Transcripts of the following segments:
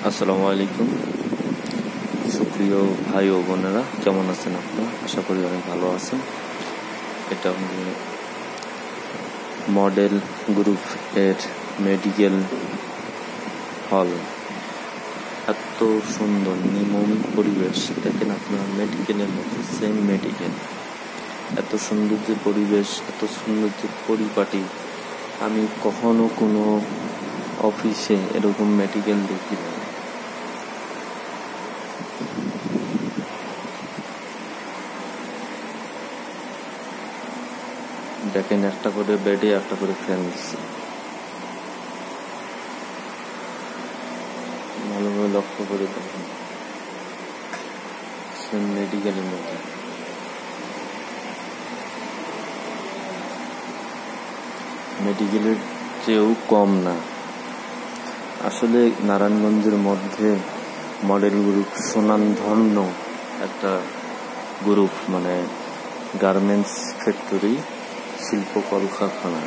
আসসালামু আলাইকুম সুপ্রিয় ভাই ও বোনেরা, কেমন আছেন আপনারা? আশা করি অনেক ভালো আছেন। এটা মডেল গ্রুপ এর মেডিকেল হল। এত সুন্দর নির্মম পরিবেশ, দেখেন আপনার মেডিকেলের মতো, সেম মেডিকেল। এত সুন্দর যে পরিবেশ, এত সুন্দর যে পরিপাটি, আমি কখনো কোনো অফিসে এরকম মেডিকেল দেখি না। দেখেন, একটা করে বেডে একটা করে ফ্যান দিচ্ছে। ভালোভাবে লক্ষ্য করে দেখেন, মেডিকেলের মধ্যে। মেডিকেলের চেয়েও কম না। আসলে নারায়ণগঞ্জের মধ্যে মডেল গ্রুপ সুনামধন্য একটা গ্রুপ, মানে গার্মেন্টস ফ্যাক্টরি, শিল্প কলকারখানা,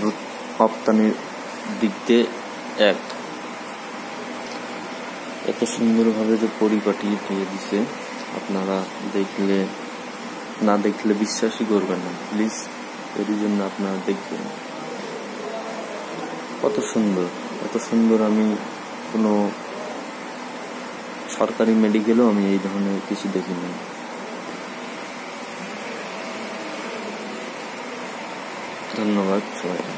রপ্তানির দিক দিয়ে এত সুন্দরভাবে যে পরিপাটি দিয়ে দিছে, আপনারা না দেখলে বিশ্বাসই করবেন না। প্লিজ এর জন্য আপনারা দেখবেন কত সুন্দর। এত সুন্দর আমি কোনো সরকারি মেডিকেলও আমি এই ধরনের কিছু দেখিনি। ধন্যবাদ সবাই।